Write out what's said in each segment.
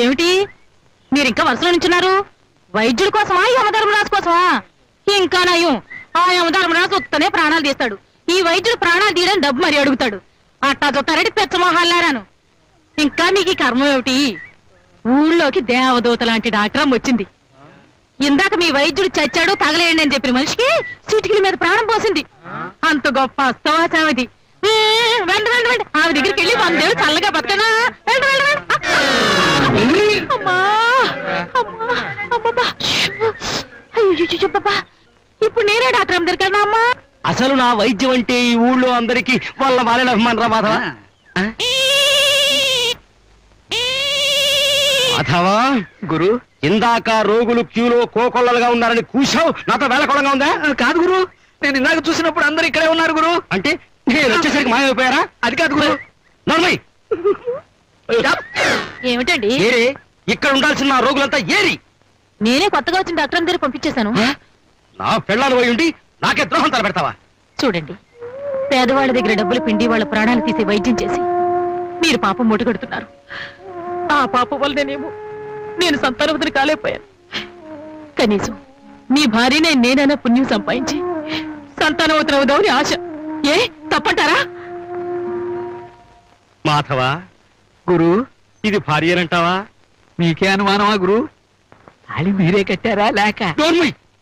ఏమిటి మీరింకా వరుసలో నించున్నారు? వైద్యుడి కోసమా యమధర్మరాజు కోసమా? ఇంకా నయం, ఆ యమధర్మరాజు వస్తేనే ప్రాణాలు తీస్తాడు, ఈ వైద్యుడు ప్రాణాలు తీయడం డబ్బు మరి అడుగుతాడు. అట్టా చూస్తారంటే పెచ్చమోహాలారాను. ఇంకా మీకు ఈ కర్మం ఏమిటి? ఊళ్ళోకి దేవదూత లాంటి డాక్టర్ వచ్చింది. ఇందాక మీ వైద్యుడు చచ్చాడు తగలేయండి అని చెప్పిన మనిషికి చిటికల మీద ప్రాణం పోసింది. అంత గొప్ప అస్తవాసమది. వెంట వెంట వెంట ఆమె దగ్గరికి వెళ్ళి 100 ఏళ్ళు చల్లగా బతకనా? వెంట వెంట వెంట. అమ్మా అమ్మా అమ్మా, అయ్యో ఇప్పుడు నేనే డాక్టర్ అమ్మ దగ్గరికి అమ్మా. అసలు నా వైద్యం అంటే ఈ ఊళ్ళో అందరికి వాళ్ళ వాళ్ళ అభిమానరా మాధవ? మాధవా గురు, ఇందాక రోగులు క్యూలో కోకొల్లలుగా ఉన్నారని కూసావు, నాతో వేళకోళంగా ఉందా? కాదు గురు, నేను ఇందాక చూసినప్పుడు అందరు ఇక్కడే ఉన్నారు గురు. అంటే నేను వచ్చేసరికి మాయమైపోయారా? అది కాదు గురు. నర్మయ్, ఏమిటండి ఏరి ఇక్కడ ఉండాల్సిన నా రోగులంతా ఏరి? నేనే కొత్తగా వచ్చిన డాక్టర్ దగ్గర పంపించేశాను. నా పెళ్ళాలు పోయి ఉండి నాకే ద్రోహం తలపెడతావా? చూడండి, పేదవాళ్ళ దగ్గర డబ్బులు పిండి వాళ్ళ ప్రాణాలు తీసి వైద్యం చేసి మీరు పాపం మూటగడుతున్నారు. ఆ పాపం వల్లనేమో నేను సంతానవతిని కాలేకపోయాను. కనీసం మీ భార్యనే నేనైనా పుణ్యం సంపాదించి సంతానవతిని అవుదామని ఆశ. ఏ తప్పంటారా? మాధవా గురు, ఇది భార్యనంటావా? మీకే అనుమానమా గురు? అది మీరే కట్టారా లేక?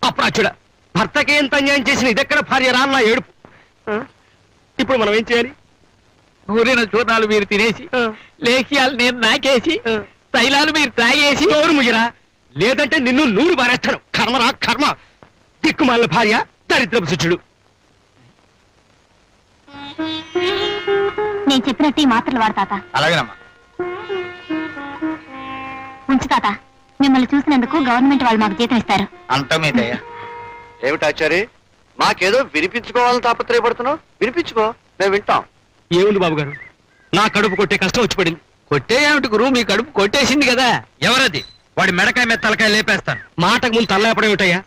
అప్రాచుడ, భర్తకి ఎంత అన్యాయం చేసిన ఇదెక్కడ భార్య రా నా ఏడుపు. ఇప్పుడు మనం ఏం చేయాలి? ఊరిన చూర్ణాలు మీరు తినేసి, లేఖ్యాలు నేను నాకేసి, తైలాలు మీరు తాగేసి నోరు ముయ్యరా, లేదంటే నిన్ను నూరు బారేస్తాను. కర్మరా కర్మ, దిక్కుమాల భార్య, దరిద్రపు శిష్యుడు. నేను చెప్పినట్టు ఈ మాత్రలు వాడు తాత. అలాగేనమ్మా. ఉంచు తాత, మిమ్మల్ని చూసినందుకు గవర్నమెంట్ వాళ్ళు మాకు జీతం ఇస్తారు. అంతా మీదయ్యా. ఏమిటాచారి, మాకేదో వినిపించుకోవాలని తాపత్రయపడుతున్నావు? వినిపించుకో, మేము వింటాం. ఏముంది బాబు గారు, నా కడుపు కొట్టే కష్టం వచ్చి పడింది. కొట్టే ఏమిటి గురు, మీ కడుపు కొట్టేసింది కదా. ఎవరది? వాడి మెడకాయ మీద తలకాయ లేపేస్తాను. మాటకు ముందు తలలేపడం ఏమిటయ్యా?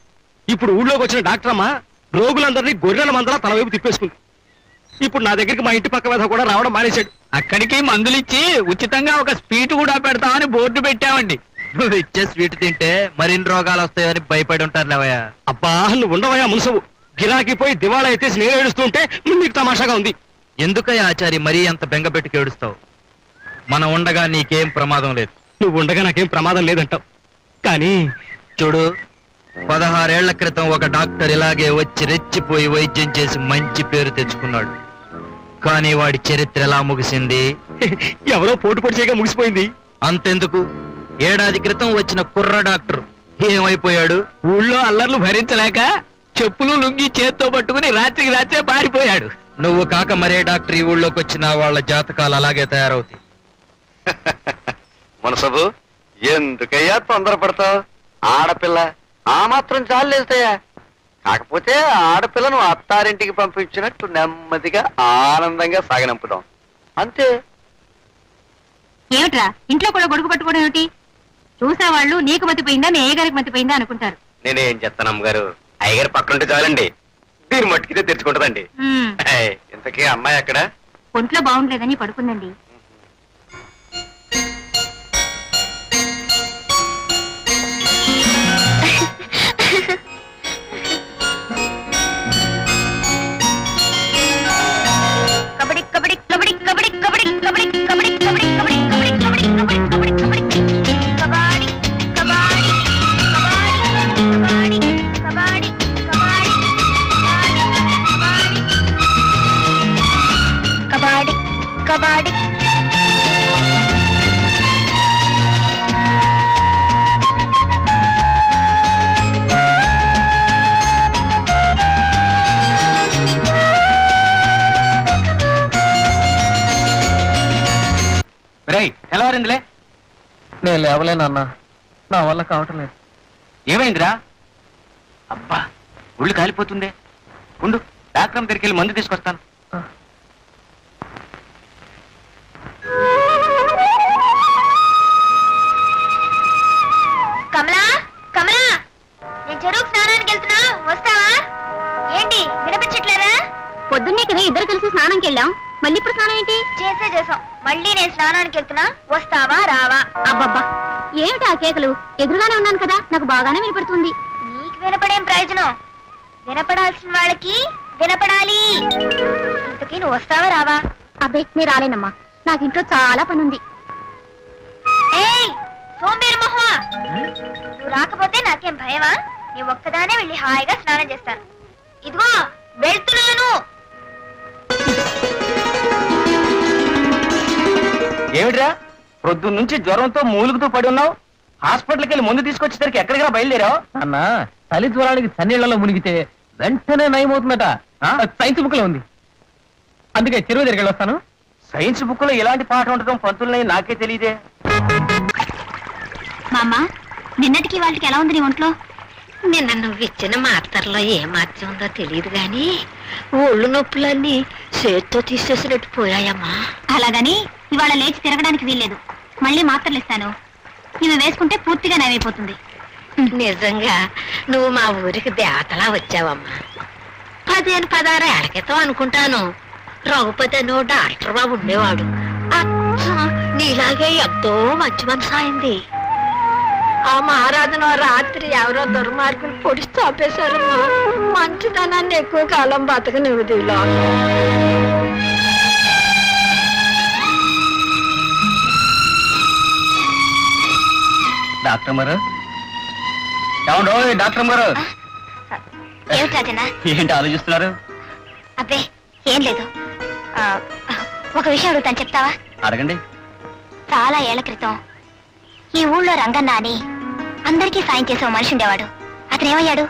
ఇప్పుడు ఊళ్ళోకి వచ్చిన డాక్టర్ అమ్మ రోగులందరినీ గొర్రెల మందలా తలవైపు తిప్పేసుకుంది. ఇప్పుడు నా దగ్గరికి మా ఇంటి పక్క మీద కూడా రావడం మానేశాడు. అక్కడికి మందులిచ్చి ఉచితంగా ఒక స్వీట్ కూడా పెడతామని బోర్డు పెట్టామండి. నువ్వు ఇచ్చే స్వీట్ తింటే మరిన్ని రోగాలు వస్తాయని భయపడి ఉంటారు లేవయ్యా. అబ్బా, నువ్వు ఉండవయ్యా మునసవు. గిరాకీ పోయి దివాళా ఎత్తేసి నేను ఏడుస్తుంటే నీకు తమాషాగా ఉంది. ఎందుకయ్యా ఆచారి మరీ అంత బెంగ పెట్టుకు ఏడుస్తావు? మనం ఉండగా నీకేం ప్రమాదం లేదు. నువ్వు ఉండగా నాకేం ప్రమాదం లేదంటావు, కానీ చూడు, 16 ఏళ్ల క్రితం ఒక డాక్టర్ ఇలాగే వచ్చి రెచ్చిపోయి వైద్యం చేసి మంచి పేరు తెచ్చుకున్నాడు. కానీ వాడి చరిత్ర ఎలా ముగిసింది? ఎవరో పోటు పొడి చేయగా ముగిసిపోయింది. అంతెందుకు, ఏడాది క్రితం వచ్చిన కుర్ర డాక్టర్ ఏమైపోయాడు? ఊళ్ళో అల్లర్లు భరించలేక చెప్పులు లుంగి చేత్తో పట్టుకుని రాత్రికి రాత్రే పారిపోయాడు. నువ్వు కాక మరే డాక్టర్ ఈ ఊళ్ళోకి వచ్చిన వాళ్ళ జాతకాలు అలాగే తయారవుతాయి. మనసబు, ఎందుకయ్యా తొందరపడతావు? ఆడపిల్ల ఆ మాత్రం చాలేస్తాయా? కాకపోతే ఆడపిల్లను అత్తారింటికి పంపించినట్టు నెమ్మదిగా ఆనందంగా సాగనంపుదాం, అంతే. ఏమిట్రా ఇంట్లో కూడా గొడుగు పట్టుకోవడం ఏమిటి? చూసేవాళ్ళు నీకు మతిపోయిందా నీ అయ్యగారికి మతిపోయిందా అనుకుంటారు. నేనేం చెప్తాను అమ్మగారు, అయ్యగారు పక్కనుంటే చాలండి, దీని మట్టుకితే తెచ్చుకుంటదండి. ఇంతకీ అమ్మాయి అక్కడ? ఒంట్లో బాగుండలేదని పడుకుందండి. కబడ్డీ కబడ్డీ కబడ్డీ కబడ్డీ కబడ్డీ కబడ్డీ కబడ్డీ కబడ్డీ కబడ్డీ కబడ్డీ కబడ్డీ కబడ్డీ కబడ్డీ కబడ్డీ కబడ్డీ కబడ్డీ కబడ్డీ. తెల్లవారిందిలే. నేను లేవలేనన్నా, నా వల్ల కావటం లేదు. ఏమైందిరా? అబ్బా, ఒళ్ళు కాలిపోతుందే. ఉండు, డాక్టర్ దగ్గరికి వెళ్ళి మందు తీసుకొస్తాను. కమలా, కమలా, నేను చెరువుకు స్నానానికి వెళ్తున్నా, వస్తావా? ఏంటి వినిపించట్లేదా? పొద్దున్నే కదా ఇద్దరు కలిసి స్నానంకి వెళ్ళాం, మళ్ళీ ఇప్పుడు స్నానం ఏంటి? చేసాం. మళ్ళీ నేను స్నానానికి వెళ్తున్నా, వస్తావా రావా? అబ్బబ్బా, ఏమిటి ఆ కేకలు? ఎదురుగానే ఉన్నాను కదా, నాకు బాగానే వినపడుతుంది. నీకు వినపడేం ప్రయోజనం? వినపడాల్సిన వాళ్ళకి వినపడాలి. ఇంతకీ నువ్వు వస్తావా రావా? అబ్బే నేను రాలేనమ్మా, నాకు ఇంట్లో చాలా పని ఉంది. ఏయ్ సోంబేరు మొహమా, నువ్వు రాకపోతే నాకేం భయమా? నేను ఒక్కదానే వెళ్ళి హాయిగా స్నానం చేస్తాను. ఇదిగో వెళ్తున్నాను. ఏమిట్రా ప్రొద్దున్న నుంచి జ్వరంతో మూలుగుతూ పడి ఉన్నావు? హాస్పిటల్కి వెళ్ళి ముందు తీసుకొచ్చేసరికి ఎక్కడికి బయలుదేరావు? అన్న తల్లి జ్వరానికి తన్నీళ్లలో మునిగితే వెంటనే నయమవుతుందట. సైన్స్ బుక్ లో ఉంది, అందుకే చెరువు దగ్గరికి వస్తాను. సైన్స్ బుక్ లో ఇలాంటి పాట ఉండటం పంతులని నాకే తెలియదే. మామ, నిన్నటికి వాళ్ళకి ఎలా ఉంది నీ ఒంట్లో? నిన్న నువ్వు ఇచ్చిన మాత్రలో ఏ మార్చం ఉందో తెలియదు గాని ఒళ్ళు నొప్పులన్నీ చేత్తో తీసేసినట్టు పోయాయమ్మా. అలాగని ఇవాళ లేచి తిరగడానికి వీల్లేదు. మళ్ళీ మాత్రలు ఇస్తాను, ఇవి వేసుకుంటే పూర్తిగా నయమైపోతుంది. నిజంగా నువ్వు మా ఊరికి దేవతలా వచ్చావమ్మా. 15-16 ఏళ్ల క్రితం అనుకుంటాను రఘుపతి అని డాక్టర్ బాబు ఉండేవాడు. అచ్చం నీలాగే ఎంతో మంచి మనసు అయింది. ఆ మహారాజును రాత్రి ఎవరో దుర్మార్గులు పొడిచి చాపేశారమ్మా. మంచితనాన్ని ఎక్కువ కాలం బతకనివ్వదు ఇలా. డాక్టర్ గారు, ఏమండో డాక్టర్ గారు, ఏమిటి రాజన్న? ఏంటి ఆలోచిస్తున్నారు? అబ్బే ఏం లేదు. ఒక విషయం అడుగుతాను, చెప్తావా? అడగండి. చాలా ఏళ్ల క్రితం ఈ ఊళ్ళో రంగన్న అని అందరికీ సాయం చేసే ఓ మనిషి ఉండేవాడు. అతను ఏమయ్యాడు?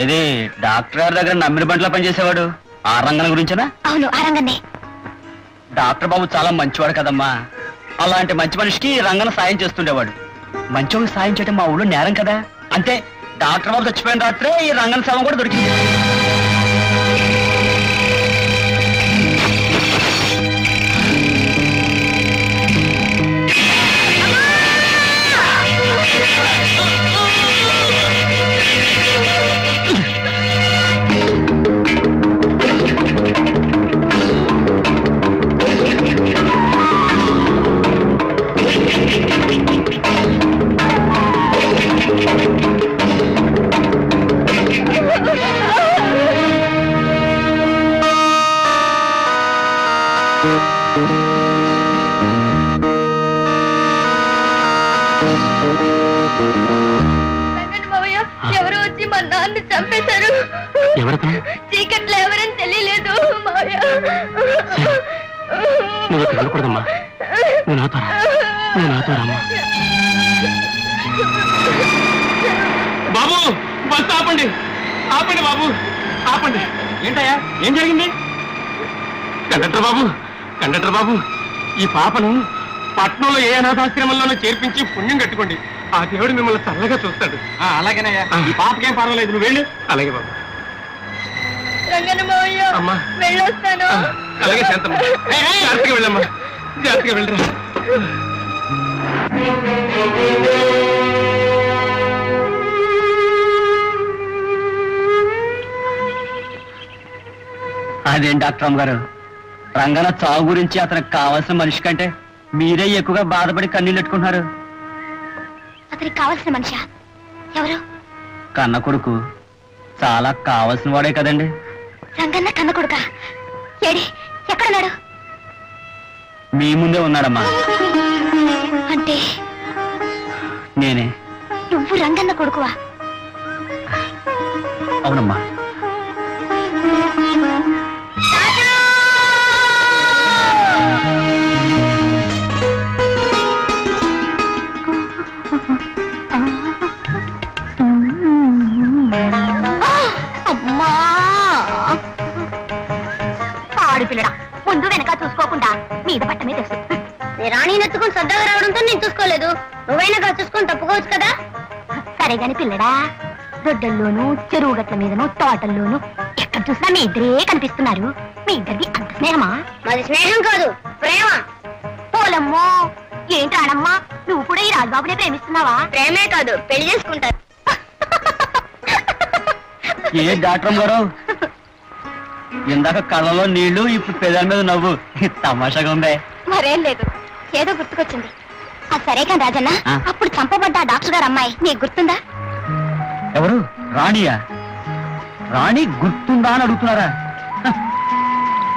ఇది డాక్టర్ గారి దగ్గర నమ్మిన బంట్లో పనిచేసేవాడు. ఆ రంగన గురించేనా? అవును, ఆ రంగన్నే. డాక్టర్ బాబు చాలా మంచివాడు కదమ్మా. అలాంటి మంచి మనిషికి రంగన సాయం చేస్తుండేవాడు. మంచోళ్ళకి సాయం చేయడం మా ఊళ్ళో నేరం కదా. అంతే, డాక్టర్ బాబు చచ్చిపోయిన రాత్రే ఈ రంగన శవం కూడా దొరికింది. ఎవరు వచ్చి మా నాన్న చంపేశారు. చీకట్లో ఎవరని తెలియలేదు మావయ్య. నువ్వు వెళ్ళకూడదమ్మా, నువ్వు నాతో రామ్మా. బాబు బస్ ఆపండి, ఆపండి బాబు, ఆపండి. ఏంటయ్యా, ఏం జరిగింది? కండక్టర్ బాబు, ఈ పాపను పట్నంలో ఏ అనాథాశ్రమంలోనూ చేర్పించి పుణ్యం కట్టుకోండి. ఆ దేవుడు మిమ్మల్ని చల్లగా చూస్తాడు. అలాగేనయ్యా, ఈ పాపకేం పర్వాలేదు, నువ్వు వెళ్ళు. అలాగే బాబు. రంగన్న మావయ్య, అమ్మా వెళ్ళొస్తాను. అలాగే శాంతమ్మ, జాగ్రత్తగా వెళ్ళమ్మా, జాగ్రత్తగా వెళ్ళరా. అదేం డాక్టర్ అమ్మ గారు, రంగన చావు గురించి అతనికి కావాల్సిన మనిషి కంటే మీరే ఎక్కువగా బాధపడి కన్నీళ్ళు పెట్టుకుంటున్నారు. అతనికి కావాల్సిన మనిషా? ఎవరు? కన్న కొడుకు చాలా కావాల్సిన వాడే కదండి. రంగన్న కన్న కొడుకా? ఏడి, ఎక్కడున్నాడు? మీ ముందే ఉన్నాడమ్మా. అంటే నేనే. నువ్వు రంగన్న కొడుకువా? అవునమ్మా. పిల్లడా, ముందు వెనక చూసుకోకుండా మీద పట్ట మీద రాణి నెత్తుకుని సరదాగా రావడంతో నేను చూసుకోలేదు. నువ్వైనా చూసుకొని తప్పుకోవచ్చు కదా. సరే గాని పిల్లడా, దొడ్డల్లోనూ చెరువు గట్ల మీదనూ తోటల్లోనూ ఎక్కడ చూసినా మీ ఇద్దరే కనిపిస్తున్నారు. మీ ఇద్దరికి అంత స్నేహమా? మాది స్నేహం కాదు, ప్రేమ. పోలమ్మో, ఏంటి రాడమ్మా, నువ్వు కూడా ఈ రాజబాబునే ప్రేమిస్తున్నావా? ప్రేమే కాదు, పెళ్లి చేసుకుంటారు. ఏ డాక్టర్ గారు, ఇందాక కళ్ళలో నీళ్లు, ఇప్పుడు పెదాల మీద నవ్వు, తమాషాగా ఉందే. మరేం లేదు, ఏదో గుర్తుకొచ్చింది. సరే కానీ రాజన్న, అప్పుడు చంపబడ్డ డాక్టర్ గారు అమ్మాయి నీకు గుర్తుందా? ఎవరు? రాణియా? రాణి గుర్తుందా అని అడుగుతున్నారా?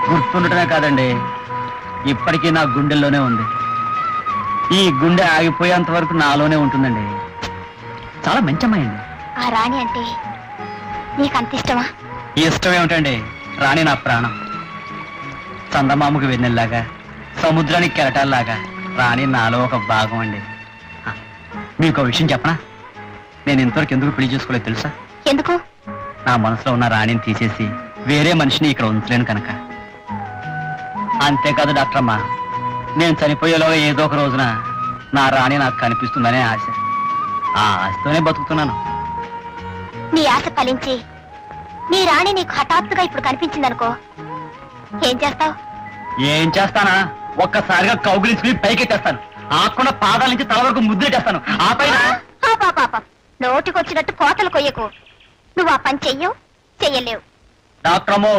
గుర్తుండటమే కాదండి, ఇప్పటికీ నా గుండెల్లోనే ఉంది. ఈ గుండె ఆగిపోయేంత వరకు నాలోనే ఉంటుందండి. చాలా మంచి అమ్మాయి అండి. ఆ రాణి అంటే నీకు అంత ఇష్టమా? ఇష్టం ఏమిటండి, రాణి నా ప్రాణం. చందమామకు వెన్నెల్లాగా, సముద్రానికి కెరటాల్లాగా రాణి నాలో ఒక భాగం అండి. మీకు ఒక విషయం చెప్పనా? నేను ఇంతవరకు ఎందుకు పెళ్లి చేసుకోలేదు తెలుసా? ఎందుకు? నా మనసులో ఉన్న రాణిని తీసేసి వేరే మనిషిని ఇక్కడ ఉంచలేను కనుక. అంతేకాదు డాక్టర్ అమ్మా, నేను చనిపోయేలోగా ఏదో ఒక రోజున నా రాణి నాకు కనిపిస్తుందనే ఆశ. ఆ ఆశతోనే బతుకుతున్నాను. నీ ఆశ ఫలించి నీ రాణి నీకు హఠాత్తుగా ఇప్పుడు కనిపించిందనుకో, ఏం చేస్తావు? ఏం చేస్తానా? ఒక్కసారిగా కౌగిలించుకుని పైకెట్టేస్తాను. ఆకుండా పాదాల నుంచి తల వరకు ముద్దెట్టేస్తాను. ఆ పైన నోటికొచ్చినట్టు కోతలు కొయ్యకు. నువ్వు ఆ పని చెయ్యలేవు. డాక్టర్ అమ్మో,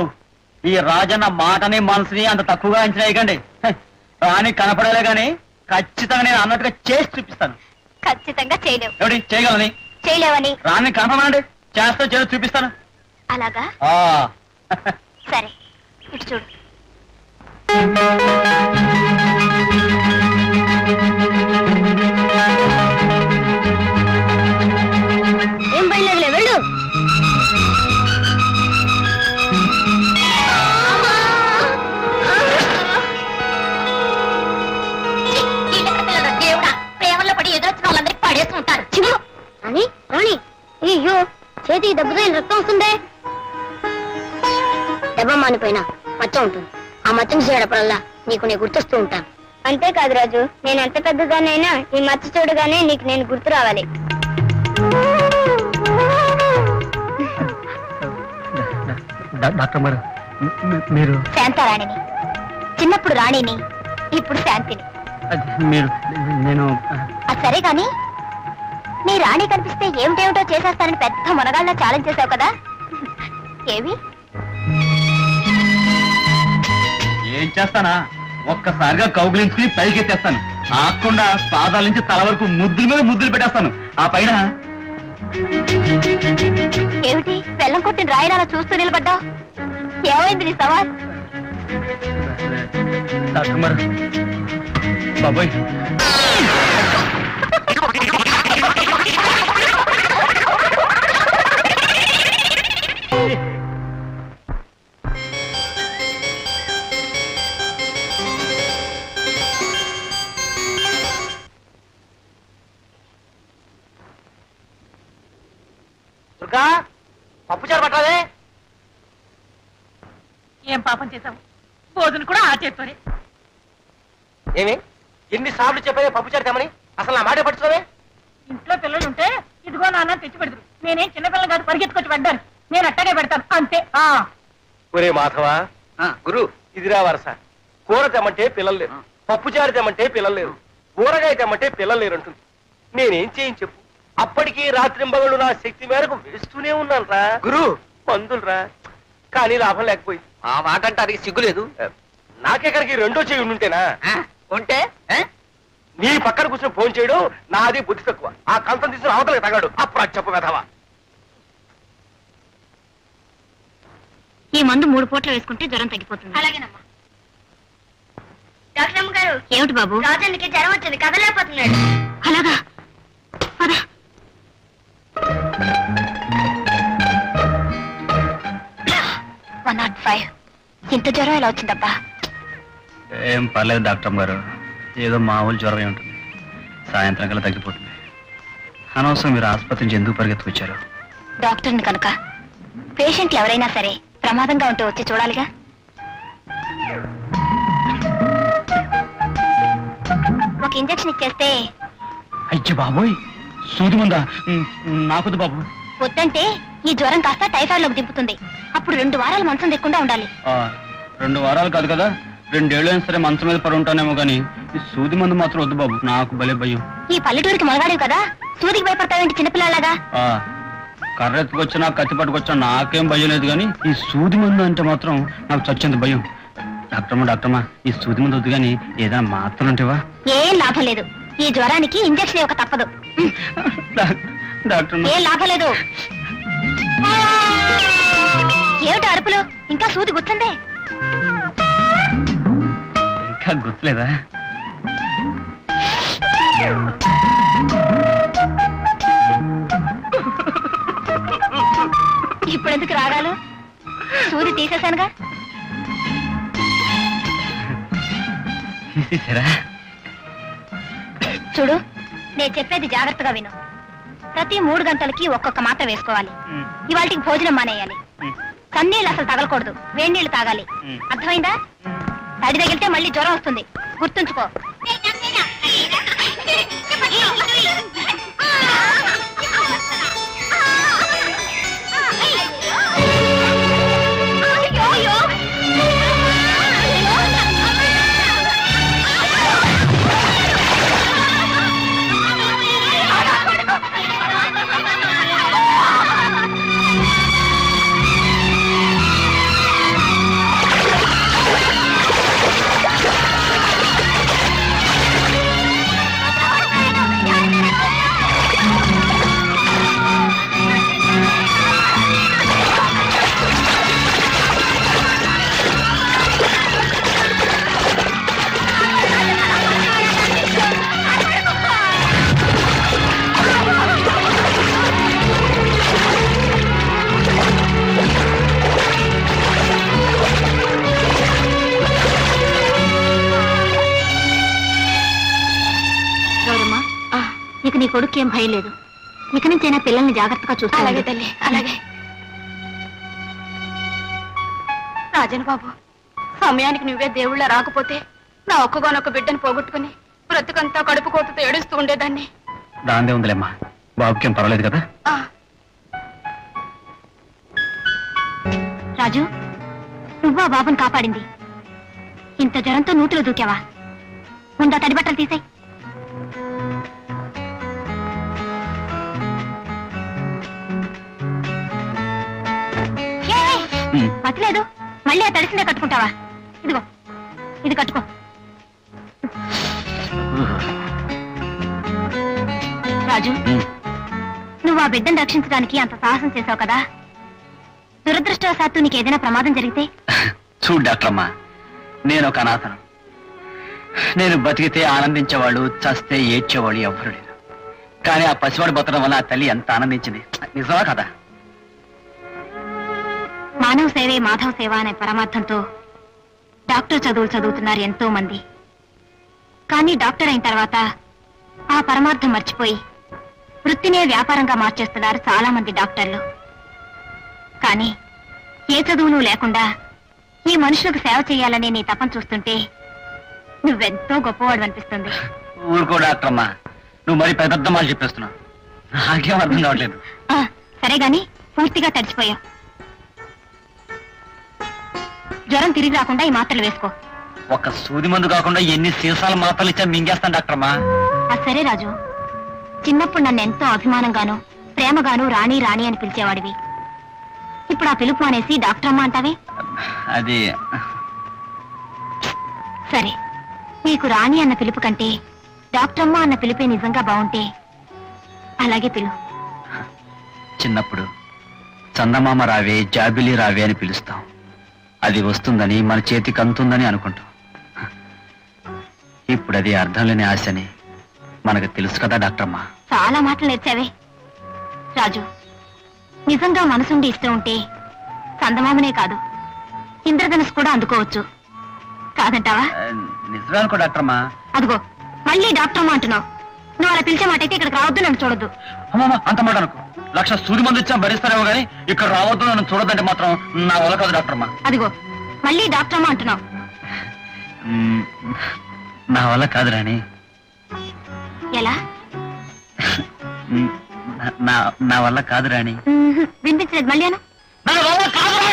ఈ రాజన్న మాటని మనసుని అంత తక్కువగా అంచనా వేయకండి. రాణి కనపడలే గాని ఖచ్చితంగా నేను అన్నట్టుగా చేసి చూపిస్తాను. ఖచ్చితంగా చేయలేవు. ఎవడి చేయగలని? చేయలేవని రాణి కనపడమండి, చేస్తా చేసి చూపిస్తాను. అలాగా? సరే, ఇటు చూడు. ఏం బయలుదేరలే, వెళ్ళు. దేవుడా, ప్రేమలో పడి ఎదురొచ్చిన వాళ్ళందరికీ పడేస్తుంటారు. అని రాణి, అయ్యో చేతికి దెబ్బతో రక్తం వస్తుందే. దెబ్బ మానిపోయినా మచ్చ ఉంటుంది. ఆ మచ్చను చేయడప్పుడల్లా నీకు నేను గుర్తొస్తూ ఉంటాను. అంతేకాదు రాజు, నేను ఎంత పెద్దదానైనా ఈ మచ్చ చూడగానే నీకు నేను గుర్తు రావాలి. డాక్టర్ గారు, మీరు శాంతారాణిని. చిన్నప్పుడు రాణిని, ఇప్పుడు శాంతిని. మీరు నేను అది సరే కాని, నీ రాణి కనిపిస్తే ఏమిటేమిటో చేసేస్తానని పెద్ద మునగాళ్ళ ఛాలెంజ్ చేసావు కదా, ఏవి? ఏం చేస్తానా? ఒక్కసారిగా కౌగిలించుకుని పైకెత్తేస్తాను. ఆకుండా పాదాల నుంచి తల వరకు ముద్దుల మీద ముద్దులు పెట్టేస్తాను. ఆ పైన ఏమిటి బెల్లం కొట్టిన రాయినా చూస్తూ నిలబడ్డావు? ఏమైంది నీ సవాల్? డాక్టర్ గారు, బాబోయ్, పప్పుచారు పట్టాలే. ఏం పాపం చేశావు? భోజనం కూడా ఆ చేత్తోనే. ఏమి ఎన్నిసార్లు చెప్పానే పప్పుచారు తెమ్మని? అసలు నా మాట పట్టుకోవే. ఇంట్లో పిల్లలు ఉంటే ఇదిగో నాన్న తెచ్చి పెడతారు. నేనేం చిన్నపిల్లలు కాదు పరిగెత్తుకొచ్చి పెట్టాను. నేను అట్టగే పెడతాను అంతే. ఒరే మాధవా, గురు ఇదిరా వరస. కూర తెమ్మంటే పిల్లలు లేరు, పప్పుచారు తెమ్మంటే పిల్లలు లేరు, ఊరగాయ తెమ్మంటే పిల్లలు లేరు అంటుంది. నేనేం చేయని చెప్పు? అప్పటికి రాత్రింబగళ్ళు నా శక్తి మేరకు వేస్తూనే ఉన్నాను రా గురు, మందులురా. కానీ లాభం లేకపోయింది. ఆ మాట అంటే అది సిగ్గులేదు. నాకెక్కడికి రెండో చెయ్యి ఉంటేనా? ఉంటే నీ పక్కన కూర్చొని ఫోన్ చేయడం నాది బుద్ధి తక్కువ. ఆ కంతం తీసుకుని అవతలకి తగాడు. అప్పుడు అది చెప్పు వెధవా. ఈ మందు 3 పూటలు వేసుకుంటే జ్వరం తగ్గిపోతుంది. అలాగేనమ్మా. డాక్టర్ అమ్మ గారు. ఏమిటి బాబు? రాజన్కి జ్వరం వచ్చింది, కదలేకపోతున్నాడు. అలాగా? పద. 105. ఇంత జ్వరం ఎలా వచ్చిందబ్బా? ఏం పర్లేదు డాక్టర్ గారు, ఏదో మామూలు జ్వరమే ఉంటుంది. సాయంత్రం కల్లా తగ్గిపోతుంది. అనవసరం మీరు ఆసుపత్రి నుంచి ఎందుకు పరిగెత్తుకొచ్చారు? డాక్టర్ని కనుక పేషెంట్లు ఎవరైనా సరే ప్రమాదంగా ఉంటే వచ్చి చూడాలిగా. ఒక ఇంజెక్షన్ ఇచ్చేస్తే. అయ్య బాబోయ్, సూది మందా? నాకొద్దు బాబు. వద్దంటే ఈ జ్వరం కాస్త టైఫాయిడ్లోకి దింపుతుంది. అప్పుడు 2 వారాలు మంచం దిక్కుండా ఉండాలి. 2 వారాలు కాదు కదా, 2 ఏళ్ళైనా సరే మంచం మీద పడి ఉంటానేమో కానీ ఈ సూది మందు మాత్రం వద్దు బాబు, నాకు భలే భయం. ఈ పల్లెటూరికి మొదగాడివి కదా, సూదికి భయపడతావేంటి చిన్నపిల్లలాగా? కర్రెత్తుకొచ్చినా కత్తి పట్టుకొచ్చినా నాకేం భయం లేదు, కానీ ఈ సూది మందు అంటే మాత్రం నాకు చచ్చేంత భయం. డాక్టర్మా ఈ సూది మందు వద్దు కానీ ఏదైనా మాత్రం అంటేవా? ఏం లాభం లేదు. ఈ జ్వరానికి ఇంజెక్షన్ ఇవ్వక తప్పదు. డాక్టర్ ఏం లాభం లేదు. ఏమిటి అరుపులు? ఇంకా సూది గుర్తుందే? ఇంకా గుర్తులేదా? ఇప్పుడెందుకు రాగాలు? సూది తీసేశానుగా. చూడు, నేను చెప్పేది జాగ్రత్తగా విను. ప్రతి 3 గంటలకి ఒక్కొక్క మాత్ర వేసుకోవాలి. ఇవాళకి భోజనం మానేయాలి. కన్నీళ్ళు అసలు తగలకూడదు, వేడి నీళ్లు తాగాలి. అర్థమైందా? తడి తగిలితే మళ్ళీ జ్వరం వస్తుంది, గుర్తుంచుకో. ఇక నీ కొడుకు ఏం భయం లేదు. ఇక నుంచైనా పిల్లల్ని జాగ్రత్తగా చూస్తా. అలాగే తల్లి, అలాగే. రాజన్ బాబు, సమయానికి నువ్వే దేవుళ్ళ రాకపోతే నా ఒక్కగానొక్క బిడ్డను పోగొట్టుకుని బ్రతుకంతా కడుపు కోతతో ఏడుస్తూ ఉండేదాన్ని. దాందే ఉందిలేమ్మా, బాబుకేం పర్వాలేదు కదా? రాజు, నువ్వా బాబుని కాపాడింది? ఇంత జ్వరంతో నూతిలో దూకావా? ముందా తడి బట్టలు తీసాయి. పట్టలేదు, మళ్ళీ ఆ తడిసిందే కట్టుకుంటావా? ఇదిగో, ఇది కట్టుకో. రాజు, నువ్వు ఆ బిడ్డను రక్షించడానికి అంత సాహసం చేశావు కదా, దురదృష్టవశాత్తు నీకు ఏదైనా ప్రమాదం జరిగితే? చూడు డాక్టరమ్మా, నేను ఒక అనాథను. నేను బతికితే ఆనందించేవాళ్ళు, చస్తే ఏడ్చేవాళ్ళు ఎవ్వరు లేరు. కానీ ఆ పసివాడు బతకడం వల్ల ఆ తల్లి ఎంత ఆనందించింది. నిజమా కదా? మానవ సేవే మాధవ సేవ అనే పరమార్థంతో డాక్టర్ చదువులు చదువుతున్నారు ఎంతో మంది. కానీ డాక్టర్ అయిన తర్వాత ఆ పరమార్థం మర్చిపోయి వృత్తినే వ్యాపారంగా మార్చేస్తున్నారు చాలా మంది డాక్టర్లు. కానీ ఏ చదువును లేకుండా ఈ మనుషులకు సేవ చేయాలనే నీ తపన చూస్తుంటే నువ్వెంతో గొప్పవాడు అనిపిస్తుంది. ఊరుకో డాక్టరమ్మా, నువ్వు మరి పెద్ద మాట చెప్పేస్తున్నావు. నాకేం అర్థం కావట్లేదు. సరే గాని పూర్తిగా తడిచిపోయావు. జ్వరం తిరిగి రాకుండా ఈ మాత్రలు వేసుకో. ఒక సూది మందు కాకుండా ఎన్ని సీసాల మాత్రలు ఇచ్చా మింగేస్తాను డాక్టరమ్మా. సరే రాజు, చిన్నప్పుడు నన్ను ఎంతో అభిమానంగాను ప్రేమగాను రాణి రాణి అని పిలిచేవాడివి. ఇప్పుడు ఆ పిలుపు మానేసి డాక్టర్ అమ్మ అంటావే? అది సరే, నీకు రాణి అన్న పిలుపు కంటే డాక్టర్ అమ్మ అన్న పిలుపే నిజంగా బాగుంటే అలాగే పిలు. చిన్నప్పుడు చందమామ రావే, జాబిలి రావే అని పిలుస్తాం. అది వస్తుందని, మన చేతికి అందుతుందని అనుకుంటాం. ఇప్పుడు అది అర్థం లేని ఆశని మనకు తెలుసు కదా డాక్టరమ్మా. చాలా మాటలు నేర్చావే రాజు. నిజంగా మనసుండి ఇష్టం ఉంటే చందమామనే కాదు, ఇంద్రధనుసు కూడా అందుకోవచ్చు. కాదంటావా? నిజమే అనుకో డాక్టరమ్మా. అదిగో, మళ్ళీ డాక్టర్ అమ్మ అంటున్నావు. నువ్వు అలా పిలిచే మాట అయితే ఇక్కడికి రావద్దు, నన్ను చూడొద్దు. అమ్మా, అంత మాట అనుకో. 1,00,000 సూది మంది ఇచ్చా భరిస్తారేమో కానీ ఇక్కడ రావద్దు, నన్ను చూడొద్దంటే మాత్రం నా వల్ల కాదు డాక్టరమ్మా. అదిగో, మళ్ళీ డాక్టర్ అమ్మ అంటున్నావు. నా వల్ల కాదు రాణి. ఎలా? నా వల్ల కాదు రాణి. వినిపించలేదు, మళ్ళీ అను. నా వల్ల కాదు.